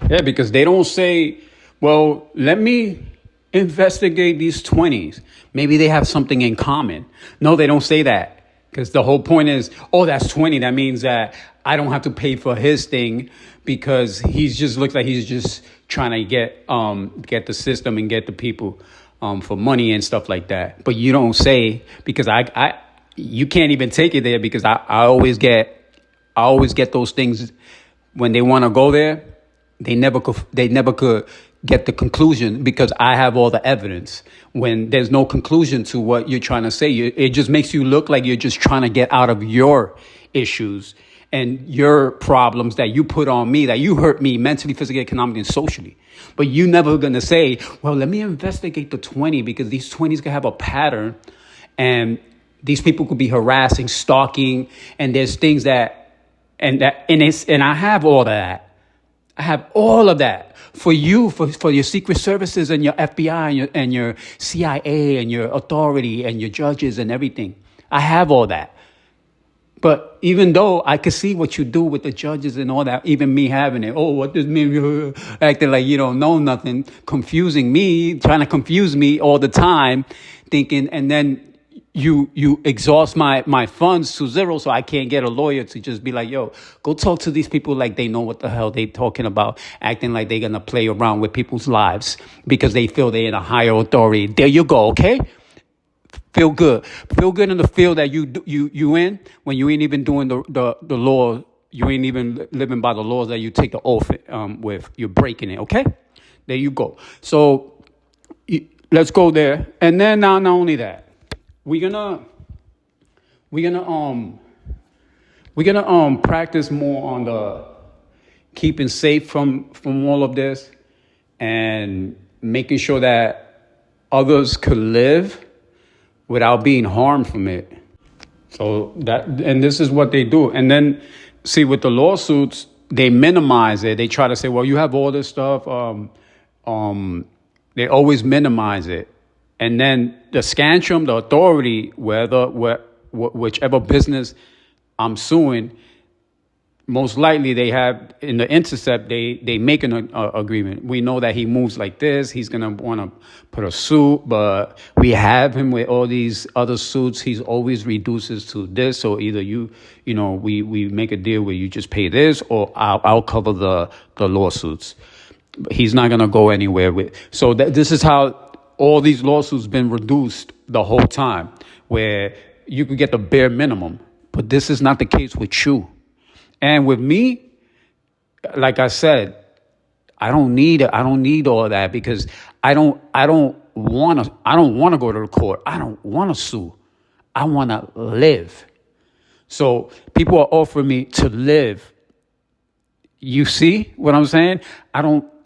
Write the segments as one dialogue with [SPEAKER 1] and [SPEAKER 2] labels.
[SPEAKER 1] Yeah, because they don't say, well, let me investigate these 20s. Maybe they have something in common. No, they don't say that. Because the whole point is, oh, that's 20. That means that I don't have to pay for his thing because he's just looks like he's just trying to get the system and get the people for money and stuff like that. But you don't say because I you can't even take it there because I always get those things when they want to go there. They never could get the conclusion because I have all the evidence. When there's no conclusion to what you're trying to say, it just makes you look like you're just trying to get out of your issues and your problems that you put on me, that you hurt me mentally, physically, economically, and socially. But you never gonna say, well, let me investigate the 20 because these 20s could have a pattern and these people could be harassing, stalking, and there's things and I have all of that. I have all of that for you, for your secret services and your FBI and your CIA and your authority and your judges and everything. I have all that. But even though I could see what you do with the judges and all that, even me having it, oh, what does mean? Acting like you don't know nothing, confusing me, trying to confuse me all the time, thinking, and then you exhaust my funds to zero, so I can't get a lawyer to just be like, yo, go talk to these people like they know what the hell they talking about, acting like they're gonna play around with people's lives because they feel they're in a higher authority. There you go, okay? Feel good in the field that you in when you ain't even doing the law. You ain't even living by the laws that you take the oath with. You're breaking it, okay? There you go. So let's go there, and then not only that. We're gonna practice more on the keeping safe from all of this and making sure that others could live without being harmed from it. So and this is what they do. And then see with the lawsuits, they minimize it. They try to say, well, you have all this stuff. They always minimize it. And then the Scantron, the authority, whichever business I'm suing, most likely they have in the intercept, they make an agreement. We know that he moves like this. He's going to want to put a suit, but we have him with all these other suits. He's always reduces to this. So either we make a deal where you just pay this or I'll cover the lawsuits. He's not going to go anywhere with. So this is how all these lawsuits been reduced the whole time, where you could get the bare minimum. But this is not the case with you. And with me, like I said, I don't need all of that because I don't want to go to the court. I don't want to sue. I want to live. So people are offering me to live. You see what I'm saying?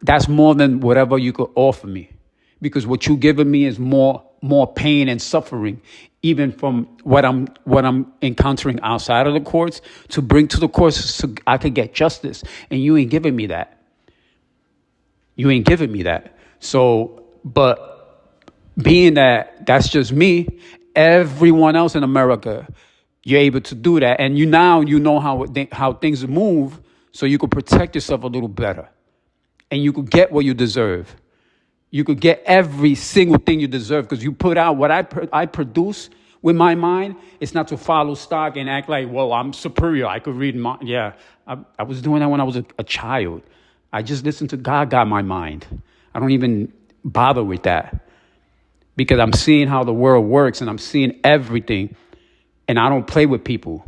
[SPEAKER 1] That's more than whatever you could offer me. Because what you're giving me is more pain and suffering, even from what I'm encountering outside of the courts to bring to the courts so I could get justice. And you ain't giving me that. So, but being that that's just me, everyone else in America, you're able to do that. And you know how things move so you could protect yourself a little better. And you could get what you deserve. You could get every single thing you deserve because you put out what I produce with my mind. It's not to follow stock and act like, well, I'm superior. I could read my, yeah. I was doing that when I was a child. I just listened to God got my mind. I don't even bother with that because I'm seeing how the world works and I'm seeing everything and I don't play with people.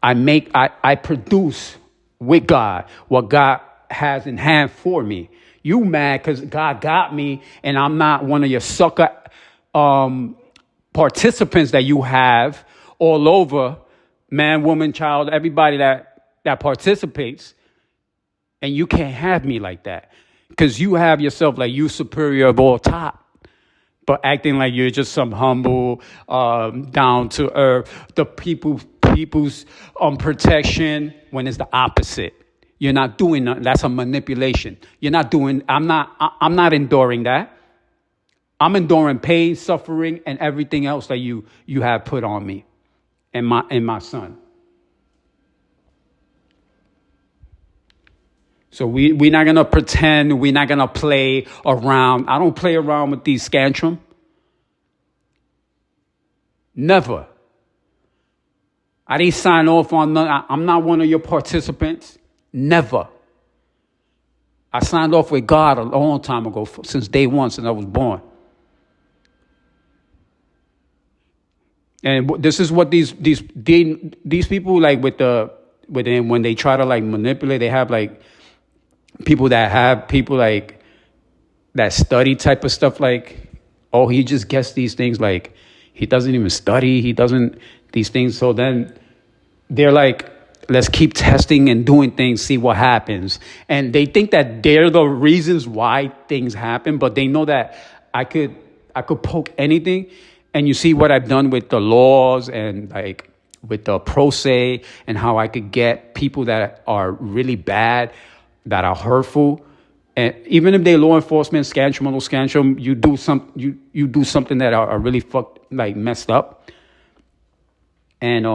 [SPEAKER 1] I produce with God what God has in hand for me. You mad because God got me and I'm not one of your sucker participants that you have all over, man, woman, child, everybody that participates. And you can't have me like that because you have yourself like you superior of all top, but acting like you're just some humble, down to earth, the people's protection when it's the opposite. You're not doing that. That's a manipulation. I'm not enduring that. I'm enduring pain, suffering, and everything else that you have put on me and my son. So we're not going to pretend. We're not going to play around. I don't play around with these Scantron. Never. I didn't sign off on none. I'm not one of your participants. Never. I signed off with God a long time ago, since day one, since I was born. And this is what these people, like, when they try to, like, manipulate, they have, like, people like that study type of stuff, like, oh, he just gets these things, like he doesn't even study, these things. So then they're like, let's keep testing and doing things, see what happens. And they think that they're the reasons why things happen, but they know that I could poke anything. And you see what I've done with the laws and, like, with the pro se, and how I could get people that are really bad, that are hurtful. And even if they law enforcement, Scantron, you do something that are really messed up. And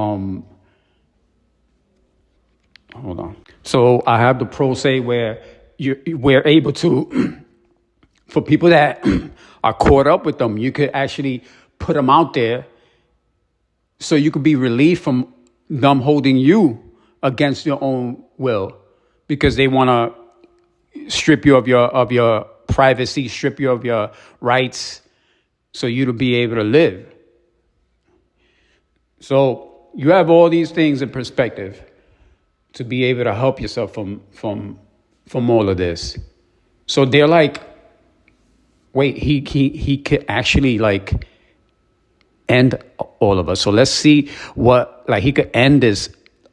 [SPEAKER 1] hold on. So I have the pro se where we're able to, for people that are caught up with them, you could actually put them out there, so you could be relieved from them holding you against your own will, because they want to strip you of your privacy, strip you of your rights, so you to be able to live. So you have all these things in perspective to be able to help yourself from all of this. So they're like, wait, he could actually, like, end all of us. So let's see what, like, he could end this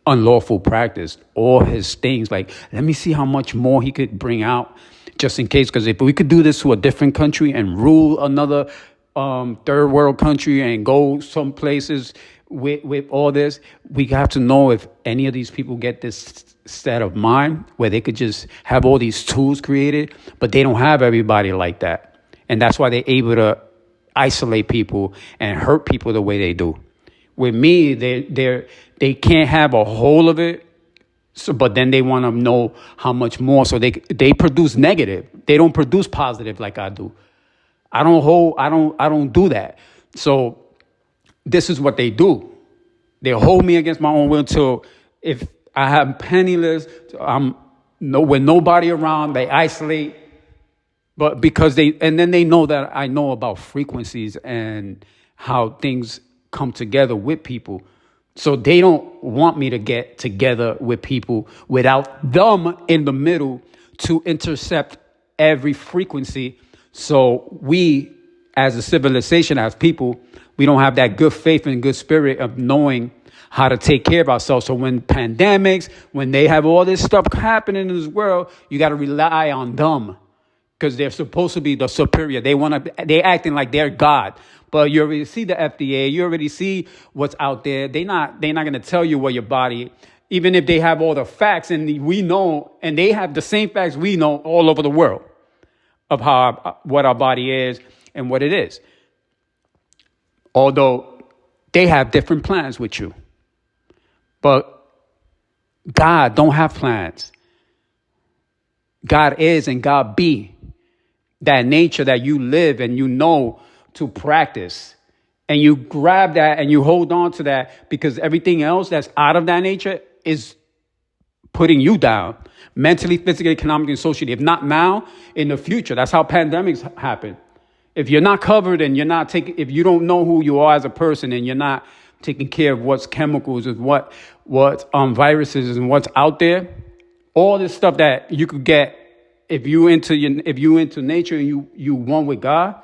[SPEAKER 1] unlawful practice, all his things. Like, let me see how much more he could bring out, just in case. Because if we could do this to a different country and rule another third world country and go some places with all this, we have to know if any of these people get this state of mind where they could just have all these tools created, but they don't have everybody like that. And that's why they're able to isolate people and hurt people the way they do. With me, they can't have a whole of it, so, but then they want to know how much more. So they produce negative. They don't produce positive like I do. I don't do that. So this is what they do. They hold me against my own will till, if I have penniless, with nobody around, they isolate. But because then they know that I know about frequencies and how things come together with people. So they don't want me to get together with people without them in the middle to intercept every frequency. So we, as a civilization, as people, we don't have that good faith and good spirit of knowing how to take care of ourselves. So when pandemics, when they have all this stuff happening in this world, you got to rely on them. Because they're supposed to be the superior. They acting like they're God. But you already see the FDA. You already see what's out there. They're not going to tell you what your body, even if they have all the facts, and we know, and they have the same facts we know all over the world of what our body is and what it is. Although they have different plans with you. But God don't have plans. God is and God be. That nature that you live and you know to practice. And you grab that and you hold on to that, because everything else that's out of that nature is putting you down. Mentally, physically, economically, and socially. If not now, in the future. That's how pandemics happen. If you're not covered and if you don't know who you are as a person, and you're not taking care of what's chemicals and what viruses and what's out there, all this stuff that you could get if you into nature and you one with God,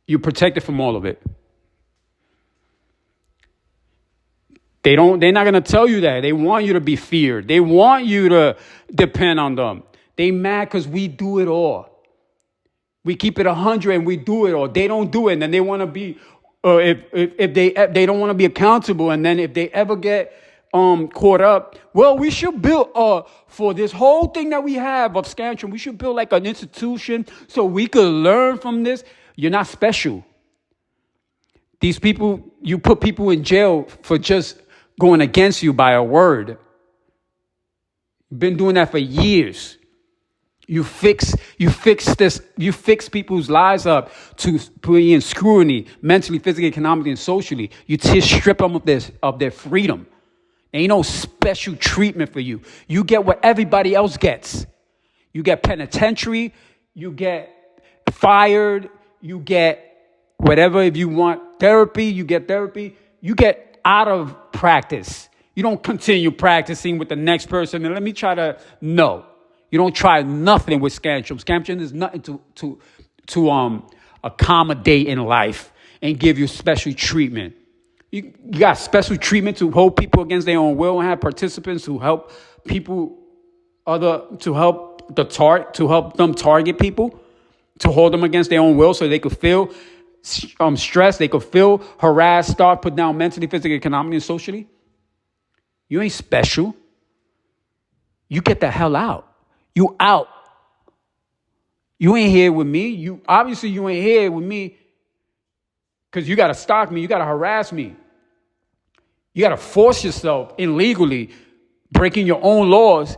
[SPEAKER 1] you're protected from all of it. They're not gonna tell you that. They want you to be feared. They want you to depend on them. They mad because we do it all. We keep it 100 and we do it all. They don't do it, and then they want to be. If they don't want to be accountable, and then if they ever get caught up, well, we should build for this whole thing that we have of Scantron, we should build like an institution so we could learn from this. You're not special. These people, you put people in jail for just going against you by a word. Been doing that for years. You fix people's lives up to be in scrutiny, mentally, physically, economically, and socially. You just strip them of their freedom. Ain't no special treatment for you. You get what everybody else gets. You get penitentiary, you get fired, you get whatever. If you want therapy, you get therapy. You get out of practice. You don't continue practicing with the next person. And let me try to, no. You don't try nothing with Scantron. Scantron is nothing to accommodate in life and give you special treatment. You got special treatment to hold people against their own will and have participants who help people to help them target people, to hold them against their own will so they could feel stressed, they could feel harassed, start put down mentally, physically, economically, and socially. You ain't special. You get the hell out. You out. You ain't here with me. You ain't here with me because you got to stalk me. You got to harass me. You got to force yourself illegally, breaking your own laws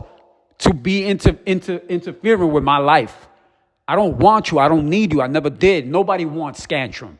[SPEAKER 1] to be interfering with my life. I don't want you. I don't need you. I never did. Nobody wants Scantron.